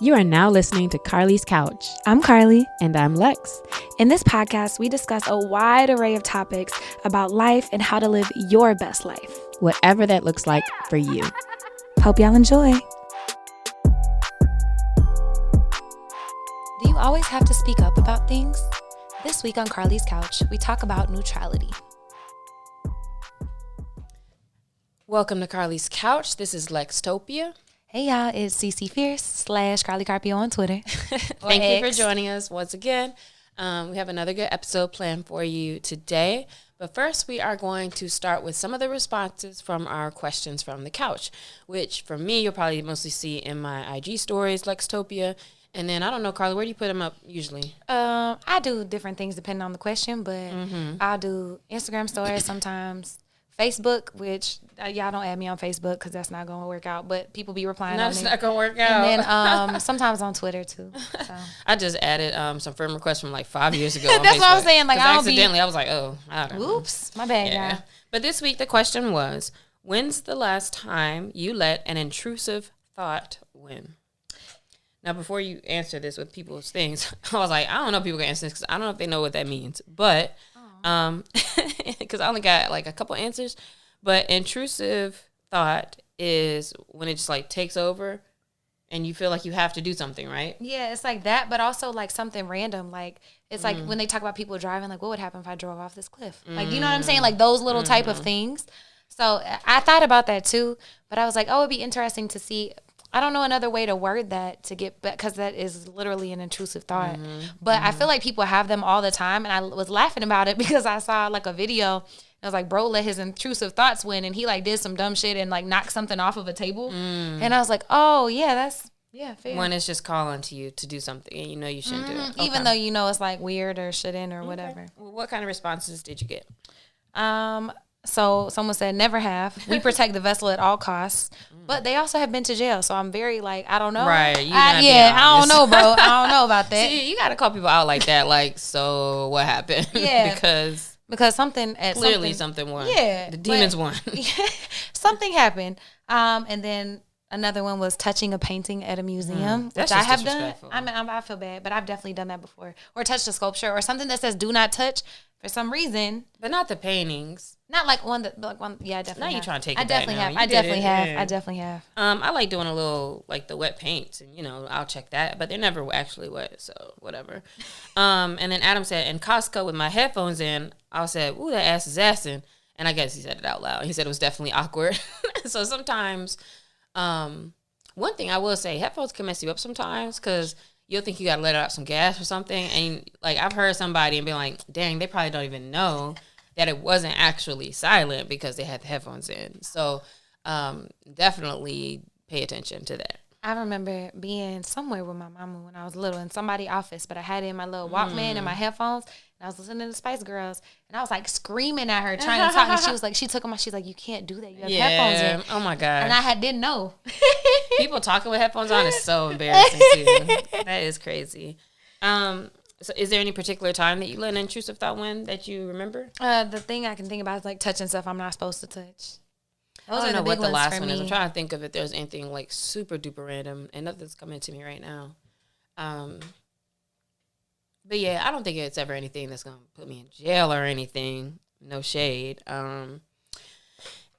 You are now listening to Carlie's Couch. I'm Carlie. And I'm Lex. In this podcast, we discuss a wide array of topics about life and how to live your best life. Whatever that looks like for you. Hope y'all enjoy. Do you always have to speak up about things? This week on Carlie's Couch, we talk about neutrality. Welcome to Carlie's Couch. This is Lextopia. Hey y'all, it's CC Fierce / Carlie Carpio on Twitter. Thank you for joining us once again. We have another good episode planned for you today. But first, we are going to start with some of the responses from our questions from the couch, which for me, you'll probably mostly see in my IG stories, Lextopia. And then, I don't know, Carlie, where do you put them up usually? I do different things depending on the question, but I'll do Instagram stories sometimes. Facebook, which y'all don't add me on Facebook because that's not going to work out, but people be replying on it. That's not going to work out. And then sometimes on Twitter too. So. I just added some friend requests from like 5 years ago. That's Facebook. what I'm saying. Like, I accidentally, I was like, oh, I don't know. Oops, my bad, y'all. But this week the question was, when's the last time you let an intrusive thought win? Now, before you answer this with people's things, I was like, I don't know if people can answer this because I don't know if they know what that means. But because I only got like a couple answers. But intrusive thought is when it just like takes over and you feel like you have to do something, right? Yeah, it's like that, but also like something random. Like it's like when they talk about people driving, like what would happen if I drove off this cliff? Like, you know what I'm saying? Like those little type of things. So I thought about that too, but I was like, oh, it'd be interesting to see. I don't know another way to word that to get, because that is literally an intrusive thought. But I feel like people have them all the time. And I was laughing about it because I saw like a video. And I was like, bro, let his intrusive thoughts win. And he like did some dumb shit and like knocked something off of a table. And I was like, oh, yeah, that's, yeah, fair. When it's just calling to you to do something and you know you shouldn't do it. Okay. Even though you know it's like weird or shouldn't or whatever. Well, what kind of responses did you get? So someone said, never have. We protect the vessel at all costs. But they also have been to jail. So I'm very like, I don't know. Right. I don't know, bro. I don't know about that. See, you got to call people out like that. Like, so what happened? Yeah. because something at clearly something won. Yeah. The demons won. Something happened. And then another one was touching a painting at a museum, That's which I just have done. disrespectful. I feel bad, but I've definitely done that before. Or touched a sculpture or something that says "do not touch" for some reason. But not the paintings. Not like one that, like one. Yeah, I definitely. Now you trying to take it I definitely back have. now. I definitely have. Yeah. I definitely have. I like doing a little like the wet paints, and I'll check that, but they're never actually wet, so whatever. And then Adam said, in Costco with my headphones in, I said, "Ooh, that ass is assing," and I guess he said it out loud. He said it was definitely awkward. So sometimes, one thing I will say, headphones can mess you up sometimes because you'll think you got to let out some gas or something, and like I've heard somebody and been like, "Dang, they probably don't even know that it wasn't actually silent because they had the headphones in." So definitely pay attention to that. I remember being somewhere with my mama when I was little in somebody's office, but I had it in my little Walkman and my headphones, and I was listening to the Spice Girls, and I was like screaming at her, trying to talk, and she was like, she took them off, she's like, you can't do that, you have headphones in. Oh my God. And I didn't know. People talking with headphones on is so embarrassing too. That is crazy. So is there any particular time that you let an intrusive thought win that you remember? The thing I can think about is like touching stuff I'm not supposed to touch. Those I don't know what the last one is. I'm trying to think of if there's anything like super duper random, and nothing's coming to me right now. But yeah, I don't think it's ever anything that's gonna put me in jail or anything. No shade.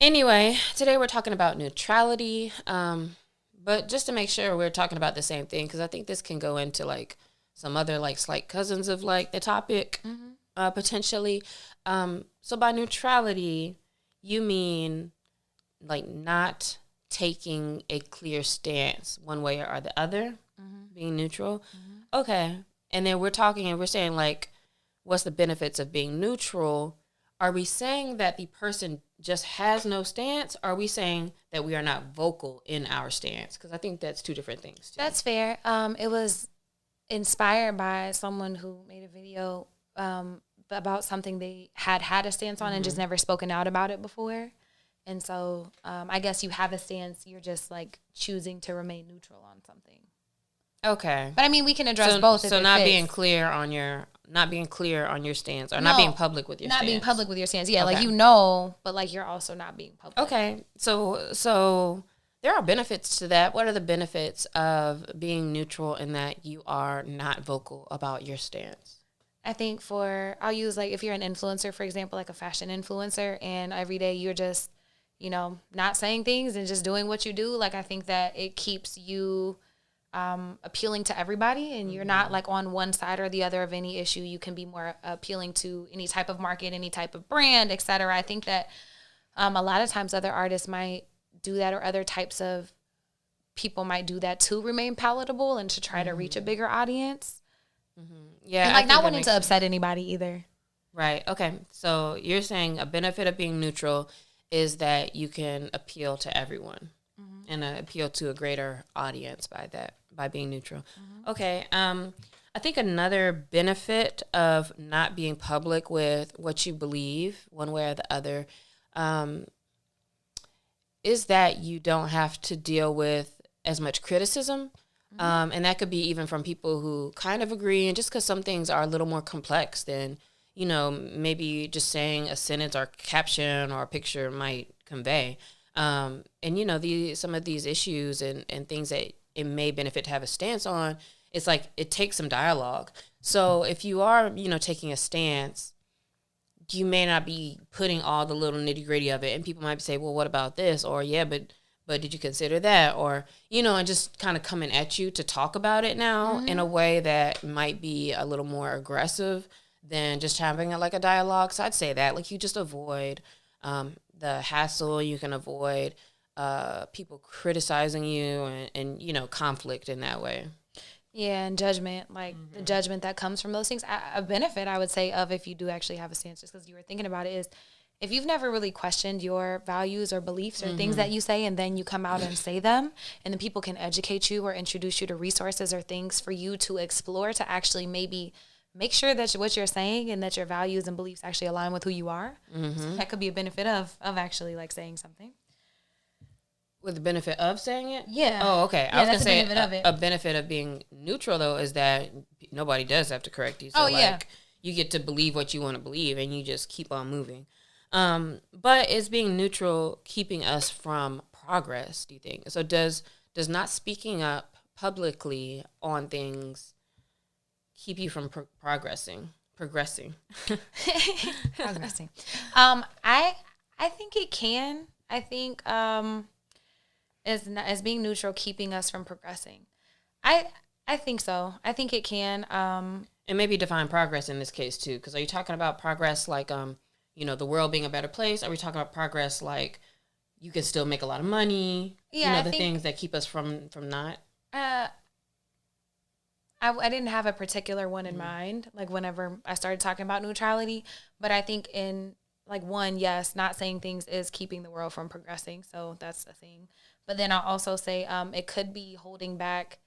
Anyway, today we're talking about neutrality. But just to make sure we're talking about the same thing, because I think this can go into like some other like slight cousins of like the topic, potentially. So by neutrality, you mean like not taking a clear stance one way or the other, being neutral. Okay. And then we're talking and we're saying like, what's the benefits of being neutral? Are we saying that the person just has no stance? Or are we saying that we are not vocal in our stance? Because I think that's two different things too. That's fair. It was inspired by someone who made a video about something they had a stance on and just never spoken out about it before. And so I guess you have a stance. You're just like choosing to remain neutral on something. Okay. But I mean, we can address both. So not being clear on your stance, or not being public with your stance. Not being public with your stance. Yeah, okay. like but like you're also not being public. Okay. So there are benefits to that. What are the benefits of being neutral in that you are not vocal about your stance? I think I'll use like if you're an influencer, for example, like a fashion influencer, and every day you're just, not saying things and just doing what you do. Like, I think that it keeps you appealing to everybody, and you're not like on one side or the other of any issue. You can be more appealing to any type of market, any type of brand, etc. I think that a lot of times other artists might do that, or other types of people might do that to remain palatable and to try to reach a bigger audience. Yeah, and like not wanting to upset anybody either. Right. Okay. So you're saying a benefit of being neutral is that you can appeal to everyone and appeal to a greater audience by being neutral. Okay. I think another benefit of not being public with what you believe one way or the other is that you don't have to deal with as much criticism. And that could be even from people who kind of agree. And just because some things are a little more complex than, maybe just saying a sentence or caption or a picture might convey. And, some of these issues and things that it may benefit to have a stance on, it's like it takes some dialogue. So if you are, taking a stance, you may not be putting all the little nitty gritty of it. And people might say, well, what about this? Or, yeah, but did you consider that? Or, and just kind of coming at you to talk about it now in a way that might be a little more aggressive than just having a dialogue. So I'd say that, like, you just avoid the hassle. You can avoid people criticizing you and conflict in that way. Yeah, and judgment, like the judgment that comes from those things. A benefit, I would say, of if you do actually have a stance, just because you were thinking about it, is if you've never really questioned your values or beliefs or things that you say, and then you come out and say them, and then people can educate you or introduce you to resources or things for you to explore to actually maybe make sure that what you're saying and that your values and beliefs actually align with who you are. So that could be a benefit of actually like saying something. With the benefit of saying it? Yeah. Oh, okay. Yeah, I was going to say benefit of it. A benefit of being neutral, though, is that nobody does have to correct you. So, you get to believe what you want to believe, and you just keep on moving. But is being neutral keeping us from progress, do you think? So does not speaking up publicly on things keep you from progressing? Progressing. I think it can. I think as being neutral keeping us from progressing. I think so. I think it can. And maybe define progress in this case too, because are you talking about progress like the world being a better place? Are we talking about progress like you can still make a lot of money? Yeah, the things that keep us from not. I didn't have a particular one in mind, like whenever I started talking about neutrality, but I think in like one, yes, not saying things is keeping the world from progressing. So that's a thing. But then I'll also say it could be holding back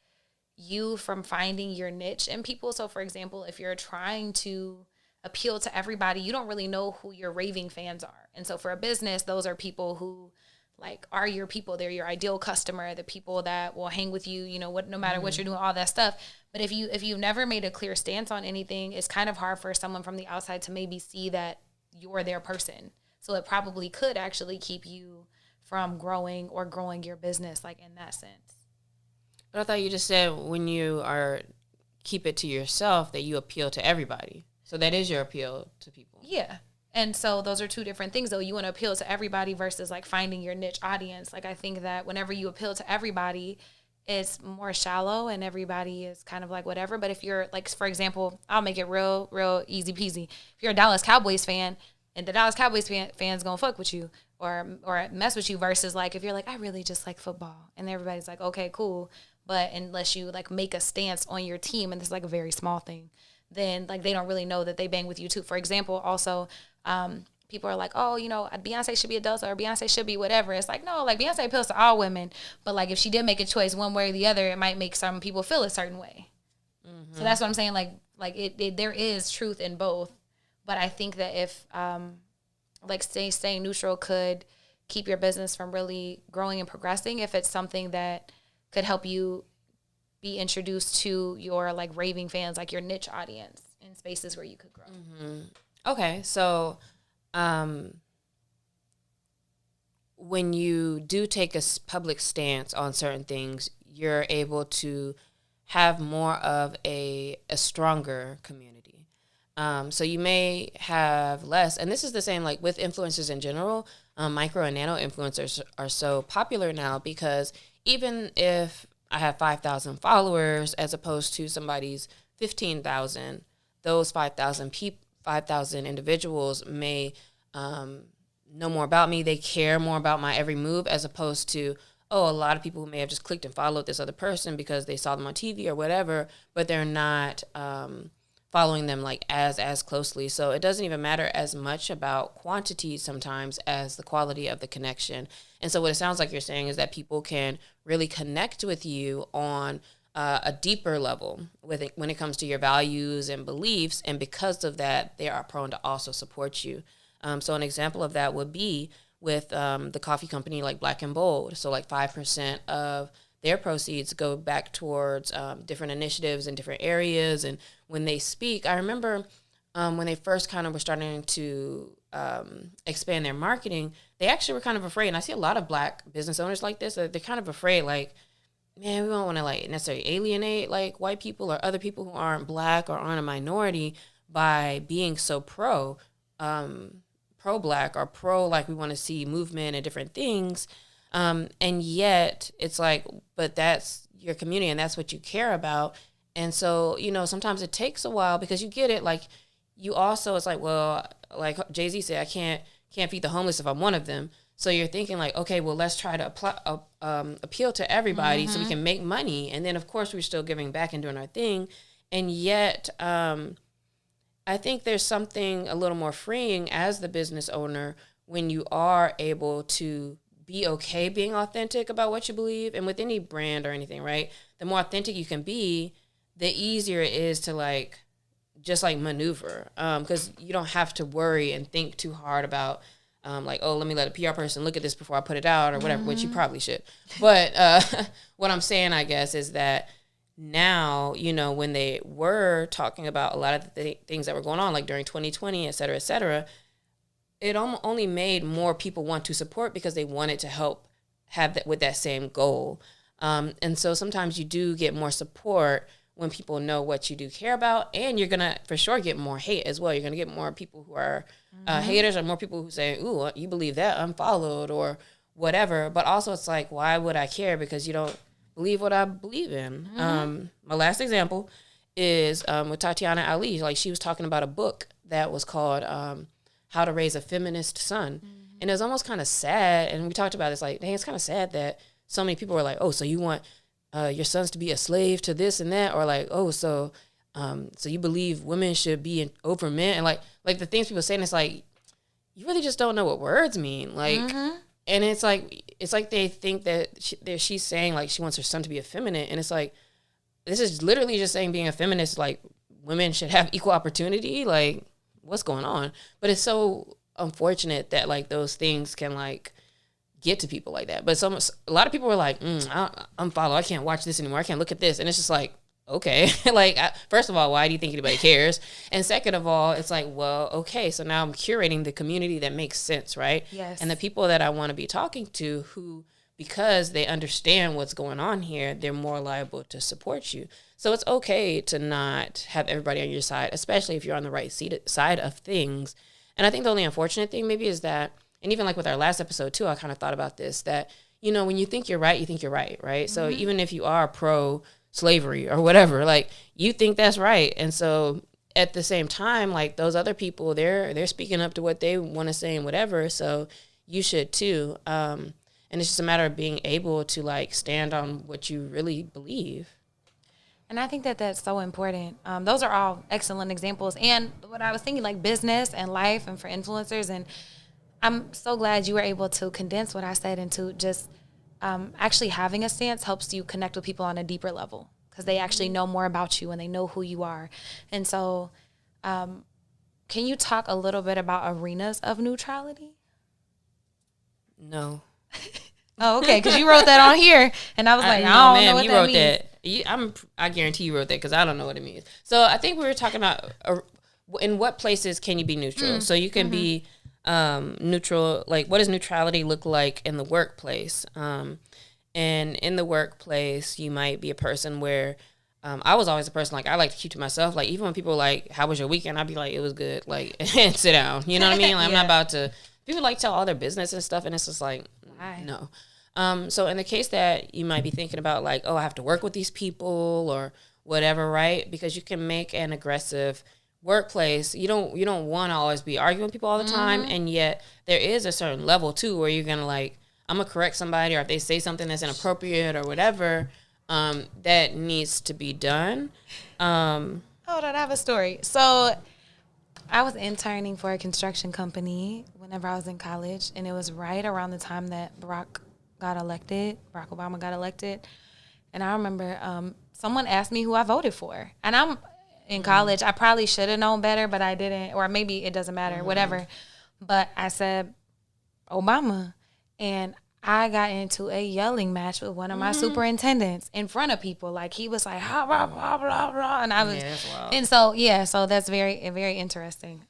you from finding your niche in people. So for example, if you're trying to appeal to everybody, you don't really know who your raving fans are. And so for a business, those are people who like are your people. They're your ideal customer, the people that will hang with you, no matter what you're doing, all that stuff. But if you've never made a clear stance on anything, it's kind of hard for someone from the outside to maybe see that you're their person. So it probably could actually keep you from growing your business, like in that sense. But I thought you just said when you keep it to yourself that you appeal to everybody. So that is your appeal to people. Yeah. And so those are two different things, though. You want to appeal to everybody versus like finding your niche audience. Like I think that whenever you appeal to everybody, it's more shallow and everybody is kind of like whatever. But if you're like, for example, I'll make it real easy peasy. If you're a Dallas Cowboys fan and the Dallas Cowboys fans gonna fuck with you or mess with you versus like if you're like, I really just like football and everybody's like, okay, cool. But unless you like make a stance on your team, and this is like a very small thing, then like they don't really know that they bang with you too. For example, also, people are like, oh, Beyonce should be adult or Beyonce should be whatever. It's like, no, like Beyonce appeals to all women. But like if she did make a choice one way or the other, it might make some people feel a certain way. Mm-hmm. So that's what I'm saying. Like it there is truth in both. But I think that if staying neutral could keep your business from really growing and progressing, if it's something that could help you be introduced to your like raving fans, like your niche audience in spaces where you could grow. Mm-hmm. Okay, so when you do take a public stance on certain things, you're able to have more of a stronger community. So you may have less, and this is the same like with influencers in general. Micro and nano influencers are so popular now because even if I have 5,000 followers as opposed to somebody's 15,000, those 5,000 individuals may know more about me. They care more about my every move as opposed to, a lot of people who may have just clicked and followed this other person because they saw them on TV or whatever, but they're not following them like as closely. So it doesn't even matter as much about quantity sometimes as the quality of the connection. And so what it sounds like you're saying is that people can really connect with you on a deeper level when it comes to your values and beliefs. And because of that, they are prone to also support you. So an example of that would be with the coffee company like Black and Bold. So like 5% of their proceeds go back towards different initiatives in different areas. And when they speak, I remember when they first kind of were starting to expand their marketing, they actually were kind of afraid. And I see a lot of Black business owners like this. They're kind of afraid, like, man, we don't want to like necessarily alienate like white people or other people who aren't Black or aren't a minority by being so pro-Black or pro, like we want to see movement and different things. And yet it's like, but that's your community and that's what you care about. And so, sometimes it takes a while because you get it. Like you also, it's like, well, like Jay-Z said, I can't feed the homeless if I'm one of them. So you're thinking like, okay, well, let's try to appeal to everybody so we can make money. And then of course we're still giving back and doing our thing. And yet, I think there's something a little more freeing as the business owner when you are able to be okay being authentic about what you believe. And with any brand or anything, right? The more authentic you can be, the easier it is to like, just like maneuver. Because you don't have to worry and think too hard about like, let me let a PR person look at this before I put it out or whatever, which you probably should. But what I'm saying, I guess, is that now, when they were talking about a lot of the things that were going on, like during 2020, et cetera, it only made more people want to support because they wanted to help have that with that same goal. And so sometimes you do get more support when people know what you do care about, and you're going to for sure get more hate as well. You're going to get more people who are haters or more people who say, ooh, you believe that, unfollowed or whatever. But also it's like, why would I care? Because you don't believe what I believe in. My last example is with Tatiana Ali. Like she was talking about a book that was called How to Raise a Feminist Son. And it was almost kind of sad. And we talked about this like, dang, it's kind of sad that so many people were like, oh, so you want your sons to be a slave to this and that? Or like, oh, so you believe women should be over men? And like the things people saying, it's like, you really just don't know what words mean. Like, and it's like they think that she's saying like she wants her son to be effeminate, and it's like this is literally just saying being a feminist like women should have equal opportunity. Like what's going on? But it's so unfortunate that like those things can like get to people like that. But a lot of people were like, I'm follow. I can't watch this anymore. I can't look at this, and it's just like, okay, like first of all, why do you think anybody cares? And second of all, it's like, well, okay, so now I'm curating the community that makes sense, right? Yes. And the people that I want to be talking to who, because they understand what's going on here, they're more liable to support you. So it's okay to not have everybody on your side, especially if you're on the right side of things. And I think the only unfortunate thing maybe is that, and even like with our last episode too, I kind of thought about this, that, when you think you're right, you think you're right, right? So even if you are pro-slavery or whatever, like you think that's right. And so at the same time, like those other people, they're speaking up to what they want to say and whatever. So you should too. And it's just a matter of being able to like stand on what you really believe. And I think that that's so important. Those are all excellent examples. And what I was thinking, like business and life and for influencers. And I'm so glad you were able to condense what I said into just actually having a stance helps you connect with people on a deeper level because they actually know more about you and they know who you are. And so can you talk a little bit about arenas of neutrality? No. Oh, okay, because you wrote that on here, and I was like, I don't know what that means. I guarantee you wrote that because I don't know what it means. So I think we were talking about in what places can you be neutral? So you can be, like, if you're in a neutral, like what does neutrality look like in the workplace? And in the workplace, you might be a person where I was always a person like I like to keep to myself. Like even when people are like, "How was your weekend?" I'd be like, "It was good." Like and sit down. You know what I mean? Like, I'm not about to. People like tell all their business and stuff, and it's just like no. So in the case that you might be thinking about like, oh, I have to work with these people or whatever, right? Because you can make an aggressive workplace. You don't want to always be arguing with people all the time, and yet there is a certain level too where you're gonna like, I'm gonna correct somebody, or if they say something that's inappropriate or whatever, that needs to be done. Hold on, I have a story. So I was interning for a construction company whenever I was in college, and it was right around the time that Barack Obama got elected. And I remember someone asked me who I voted for. And I'm in college. I probably should have known better, but I didn't. Or maybe it doesn't matter, whatever. But I said Obama. And I got into a yelling match with one of my superintendents in front of people. Like he was like, ha, blah, blah, blah, blah. And I was, and so that's very, very interesting.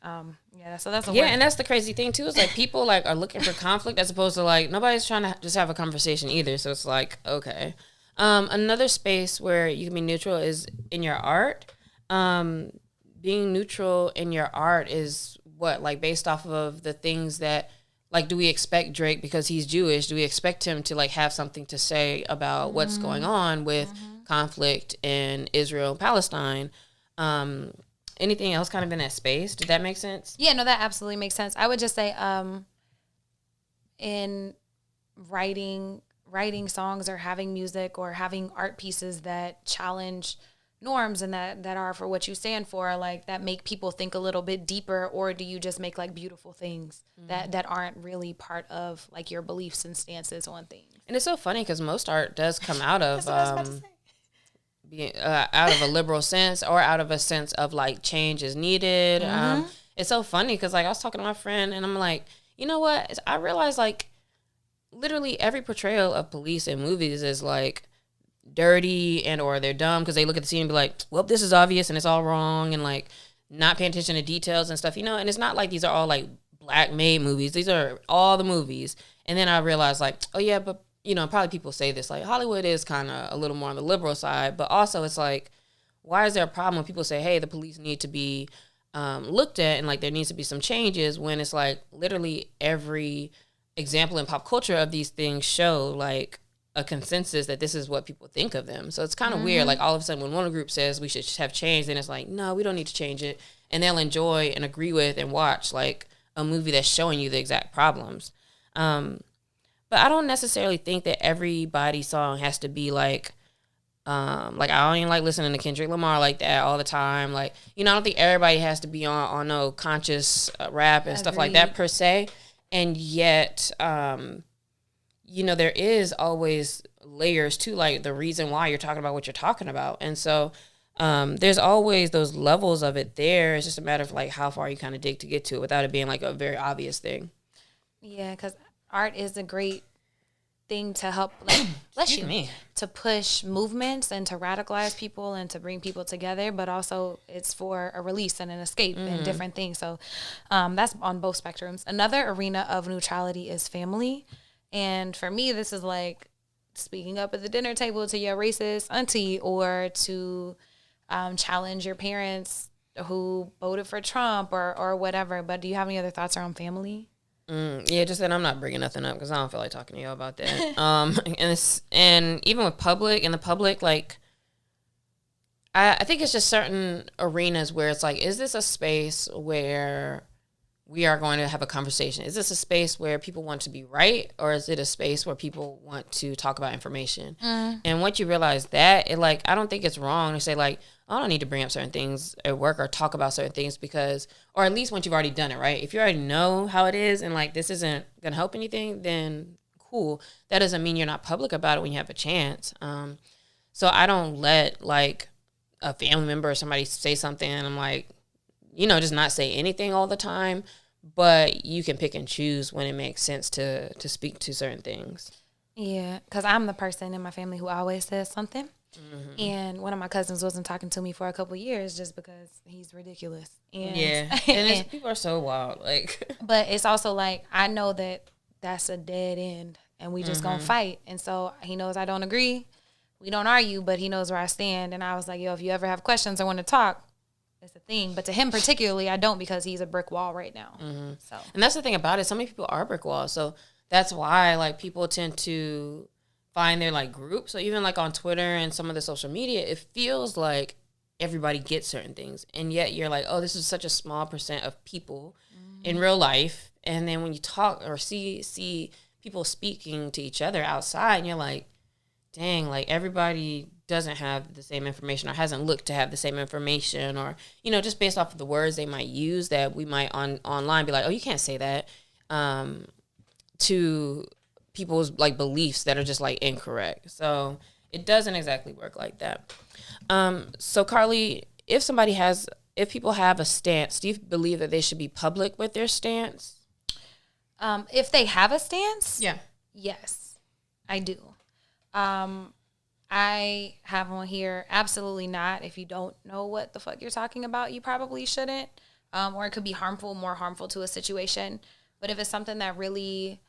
So that's a word. And that's the crazy thing too, is like people like are looking for conflict as opposed to like nobody's trying to just have a conversation either. So it's like, okay. Another space where you can be neutral is in your art. Being neutral in your art is what, like based off of the things that, like, do we expect Drake, because he's Jewish, do we expect him to like have something to say about what's going on with conflict in Israel and Palestine? Anything else kind of in that space? Did that make sense? Yeah, no, that absolutely makes sense. I would just say in writing songs or having music or having art pieces that challenge norms and that are for what you stand for, like that make people think a little bit deeper, or do you just make like beautiful things that aren't really part of like your beliefs and stances on things? And it's so funny because most art does come out of out of a liberal sense or out of a sense of like change is needed. It's so funny because like I was talking to my friend and I'm like, you know what? I realized like literally every portrayal of police in movies is like dirty and or they're dumb because they look at the scene and be like, well, this is obvious and it's all wrong, and like not paying attention to details and stuff, you know. And it's not like these are all like black made movies. These are all the movies. And then I realized like, oh yeah, but you know, probably people say this like Hollywood is kind of a little more on the liberal side, but also it's like, why is there a problem when people say, hey, the police need to be looked at and like there needs to be some changes, when it's like literally every example in pop culture of these things show like a consensus that this is what people think of them. So it's kind of weird. Like all of a sudden when one group says we should have change, then it's like, no, we don't need to change it. And they'll enjoy and agree with and watch like a movie that's showing you the exact problems. But I don't necessarily think that everybody's song has to be like I don't even like listening to Kendrick Lamar like that all the time. Like, you know, I don't think everybody has to be on no conscious rap and stuff like that per se. And yet, you know, there is always layers to like the reason why you're talking about what you're talking about. And so there's always those levels of it there. It's just a matter of like how far you kind of dig to get to it without it being like a very obvious thing. Yeah, because art is a great thing to help, like, to push movements and to radicalize people and to bring people together, but also it's for a release and an escape and different things. So that's on both spectrums. Another arena of neutrality is family. And for me, this is like speaking up at the dinner table to your racist auntie, or to challenge your parents who voted for Trump or whatever. But do you have any other thoughts around family? Yeah, just that I'm not bringing nothing up because I don't feel like talking to you about that. And even with in the public, like I think it's just certain arenas where it's like, is this a space where we are going to have a conversation? Is this a space where people want to be right, or is it a space where people want to talk about information? And once you realize that, it like, I don't think it's wrong to say like, I don't need to bring up certain things at work or talk about certain things because, or at least once you've already done it, right? If you already know how it is and like this isn't going to help anything, then cool. That doesn't mean you're not public about it when you have a chance. So I don't let like a family member or somebody say something and I'm like, you know, just not say anything all the time, but you can pick and choose when it makes sense to speak to certain things. Yeah, because I'm the person in my family who always says something. Mm-hmm. And one of my cousins wasn't talking to me for a couple of years just because he's ridiculous. And and people are so wild. Like, but it's also like, I know that that's a dead end and we just gonna fight. And so he knows I don't agree. We don't argue, but he knows where I stand. And I was like, yo, if you ever have questions or want to talk, it's a thing. But to him particularly, I don't, because he's a brick wall right now. So, and that's the thing about it. So many people are brick walls. So that's why, like, people tend to find their, like, group. So even, like, on Twitter and some of the social media, it feels like everybody gets certain things. And yet you're like, oh, this is such a small percent of people in real life. And then when you talk or see people speaking to each other outside, and you're like, dang, like, everybody doesn't have the same information or hasn't looked to have the same information, or, you know, just based off of the words they might use that we might online be like, oh, you can't say that, to people's, like, beliefs that are just, like, incorrect. So it doesn't exactly work like that. So Carlie, if people have a stance, do you believe that they should be public with their stance? If they have a stance? Yeah. Yes, I do. I have on here, absolutely not. If you don't know what the fuck you're talking about, you probably shouldn't. Or it could be more harmful to a situation. But if it's something that really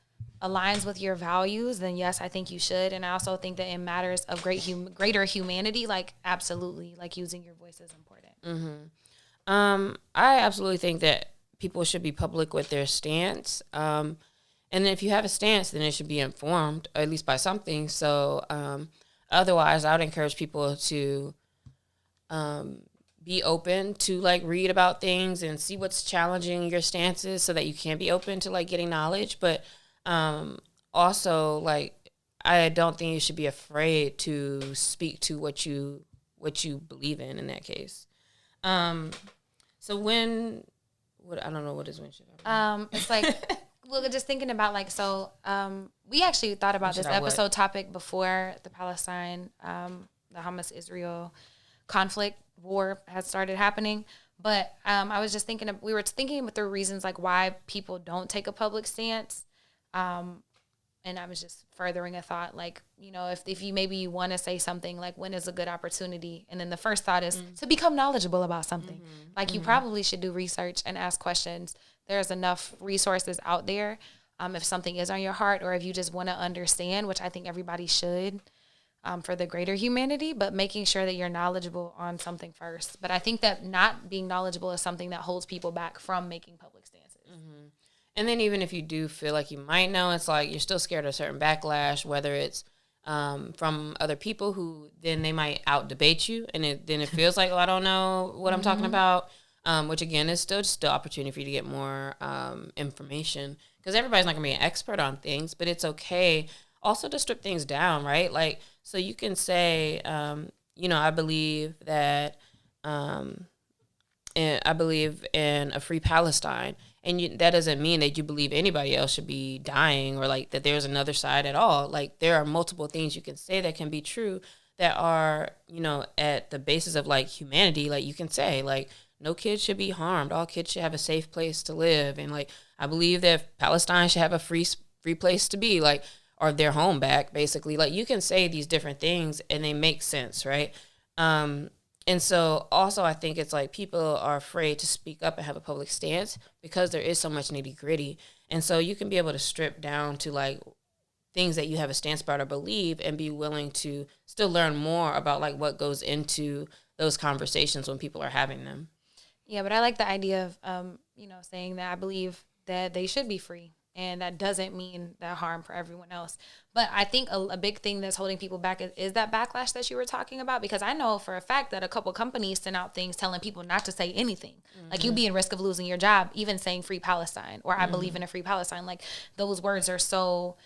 aligns with your values, then yes, I think you should. And I also think that in matters of greater humanity, like, absolutely, like, using your voice is important. Mm-hmm. I absolutely think that people should be public with their stance. And then if you have a stance, then it should be informed, at least by something. So otherwise, I would encourage people to be open to, like, read about things and see what's challenging your stances so that you can be open to, like, getting knowledge. But also, like, I don't think you should be afraid to speak to what you believe in that case. So I don't know, what is when should I? It's like, well, just thinking about, like, so we actually thought about this episode topic before the Palestine, the Hamas-Israel conflict war had started happening. But I was just thinking, we were thinking through reasons, like, why people don't take a public stance. And I was just furthering a thought, like, you know, if you maybe you want to say something, like, when is a good opportunity? And then the first thought is to become knowledgeable about something. Like, you probably should do research and ask questions. There's enough resources out there. If something is on your heart, or if you just want to understand, which I think everybody should, for the greater humanity, but making sure that you're knowledgeable on something first. But I think that not being knowledgeable is something that holds people back from making public stances. And then even if you do feel like you might know, it's like you're still scared of a certain backlash, whether it's from other people who then they might out debate you, and then it feels like, oh, I don't know what I'm talking about, which again is still just the opportunity for you to get more information, because everybody's not gonna be an expert on things, but it's okay also to strip things down, right? Like, so you can say, you know, I believe that, and I believe in a free Palestine. And that doesn't mean that you believe anybody else should be dying, or, like, that there's another side at all. Like, there are multiple things you can say that can be true that are, you know, at the basis of, like, humanity. Like, you can say, like, no kid should be harmed. All kids should have a safe place to live. And, like, I believe that Palestine should have a free place to be, like, or their home back, basically. Like, you can say these different things and they make sense, right? And so also I think it's like people are afraid to speak up and have a public stance because there is so much nitty gritty. And so you can be able to strip down to, like, things that you have a stance about or believe, and be willing to still learn more about, like, what goes into those conversations when people are having them. Yeah, but I like the idea of, you know, saying that I believe that they should be free. And that doesn't mean that harm for everyone else. But I think a big thing that's holding people back is that backlash that you were talking about. Because I know for a fact that a couple companies sent out things telling people not to say anything. Like, you'd be in risk of losing your job, even saying free Palestine, or I believe in a free Palestine. Like, those words are so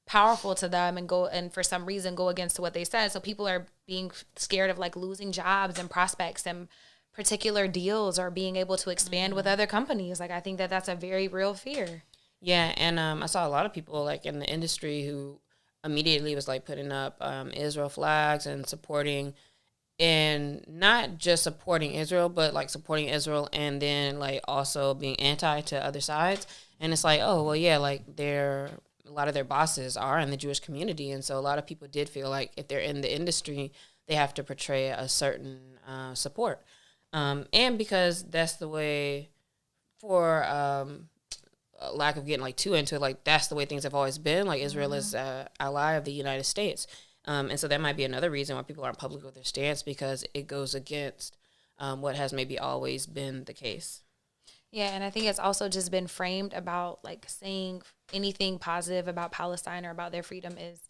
powerful to them, and for some reason go against what they said. So people are being scared of, like, losing jobs and prospects and particular deals, or being able to expand with other companies. Like, I think that that's a very real fear. Yeah, and I saw a lot of people, like, in the industry who immediately was, like, putting up Israel flags and supporting, and not just supporting Israel, but, like, supporting Israel and then, like, also being anti to other sides. And it's like, oh, well, yeah, like, a lot of their bosses are in the Jewish community, and so a lot of people did feel like if they're in the industry they have to portray a certain support. And because that's the way, for lack of getting like too into it, like that's the way things have always been. Like Israel is an ally of the United States. And so that might be another reason why people aren't public with their stance, because it goes against what has maybe always been the case. Yeah, and I think it's also just been framed about like saying anything positive about Palestine or about their freedom is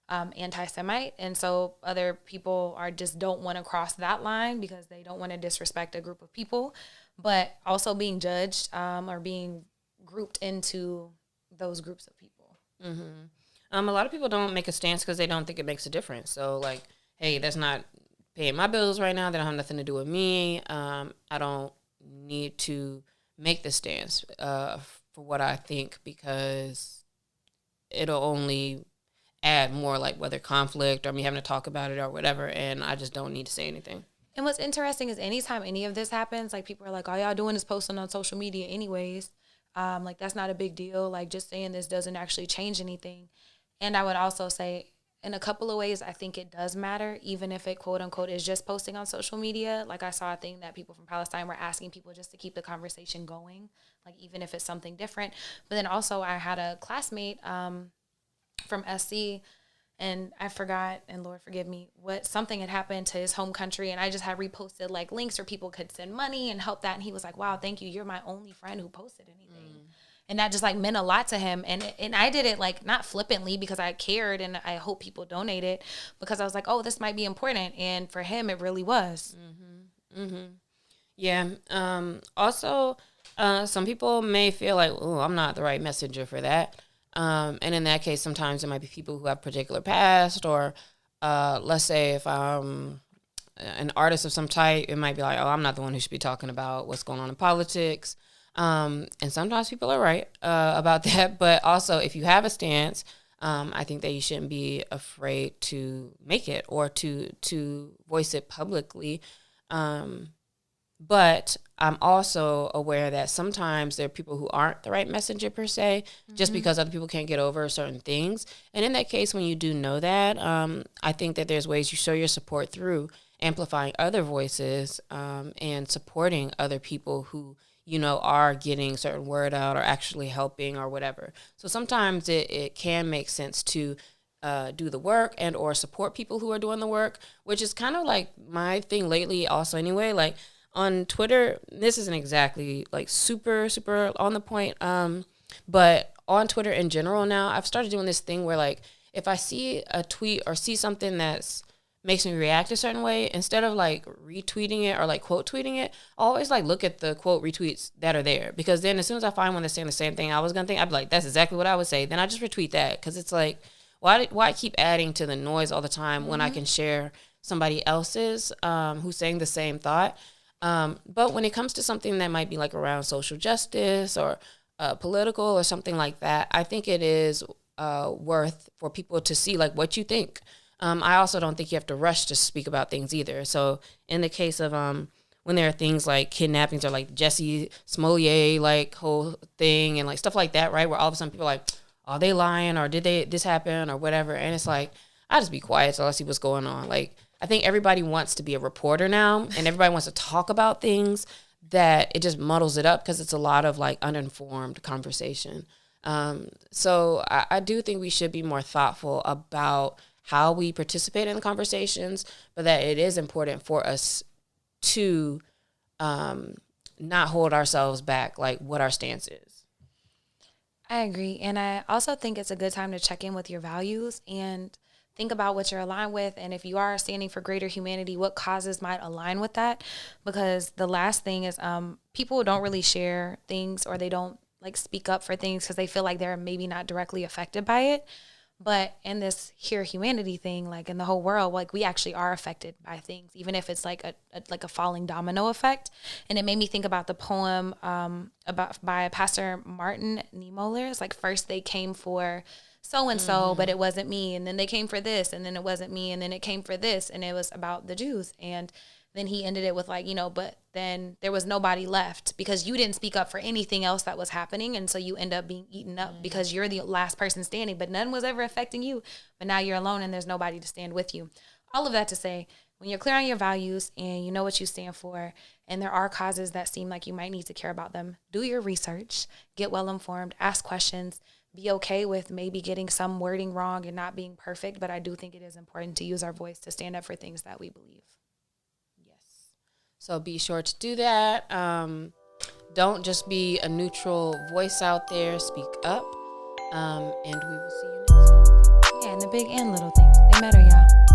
anti-Semite, and so other people are just don't want to cross that line because they don't want to disrespect a group of people, but also being judged or being grouped into those groups of people. A lot of people don't make a stance because they don't think it makes a difference. So like, hey, that's not paying my bills right now. That don't have nothing to do with me. I don't need to make the stance for what I think, because it'll only add more like whether conflict or me having to talk about it or whatever, and I just don't need to say anything. And what's interesting is anytime any of this happens, like people are like, all y'all doing is posting on social media anyways. Like that's not a big deal. Like just saying this doesn't actually change anything. And I would also say in a couple of ways, I think it does matter, even if it quote unquote is just posting on social media. Like I saw a thing that people from Palestine were asking people just to keep the conversation going, like even if it's something different. But then also I had a classmate from SC, and I forgot, and Lord forgive me, what something had happened to his home country, and I just had reposted like links where people could send money and help that, and he was like, wow, thank you, you're my only friend who posted anything. And that just like meant a lot to him, and I did it like not flippantly because I cared and I hope people donated, because I was like, oh, this might be important, and for him it really was. Yeah. Also, some people may feel like, oh, I'm not the right messenger for that. And in that case, sometimes it might be people who have particular past, or let's say if I'm an artist of some type, it might be like, oh, I'm not the one who should be talking about what's going on in politics. And sometimes people are right about that. But also, if you have a stance, I think that you shouldn't be afraid to make it or to voice it publicly. But I'm also aware that sometimes there are people who aren't the right messenger per se, just because other people can't get over certain things. And in that case, when you do know that, I think that there's ways you show your support through amplifying other voices and supporting other people who, you know, are getting certain word out or actually helping or whatever. So sometimes it can make sense to do the work and or support people who are doing the work, which is kind of like my thing lately also anyway. Like, on Twitter, this isn't exactly like super on the point, but on Twitter in general now, I've started doing this thing where like if I see a tweet or see something that's makes me react a certain way, instead of like retweeting it or like quote tweeting it, I always like look at the quote retweets that are there, because then as soon as I find one that's saying the same thing I was gonna think, I'd be like, that's exactly what I would say. Then I just retweet that, because it's like, why keep adding to the noise all the time when I can share somebody else's who's saying the same thought. But when it comes to something that might be like around social justice or political or something like that, I think it is worth for people to see like what you think. I also don't think you have to rush to speak about things either. So in the case of when there are things like kidnappings or like Jesse Smollett like whole thing and like stuff like that, right, where all of a sudden people are like, are they lying, or did this happen or whatever? And it's like, I just be quiet till I see what's going on. Like, I think everybody wants to be a reporter now, and everybody wants to talk about things that it just muddles it up, because it's a lot of like uninformed conversation. So I do think we should be more thoughtful about how we participate in the conversations, but that it is important for us to not hold ourselves back, like what our stance is. I agree. And I also think it's a good time to check in with your values and think about what you're aligned with, and if you are standing for greater humanity, what causes might align with that. Because the last thing is people don't really share things, or they don't like speak up for things because they feel like they're maybe not directly affected by it. But in this here humanity thing, like in the whole world, like we actually are affected by things, even if it's like a falling domino effect. And it made me think about the poem by Pastor Martin Niemöller. It's like, first they came for so-and-so, but it wasn't me. And then they came for this, and then it wasn't me. And then it came for this, and it was about the Jews. And then he ended it with like, you know, but then there was nobody left because you didn't speak up for anything else that was happening. And so you end up being eaten up because you're the last person standing, but none was ever affecting you. But now you're alone and there's nobody to stand with you. all of that to say, when you're clear on your values and you know what you stand for, and there are causes that seem like you might need to care about them, do your research, get well informed, ask questions, be okay with maybe getting some wording wrong and not being perfect. But I do think it is important to use our voice to stand up for things that we believe. Yes. So be sure to do that. Don't just be a neutral voice out there. Speak up. And we will see you next week. Yeah, and the big and little things, they matter, y'all.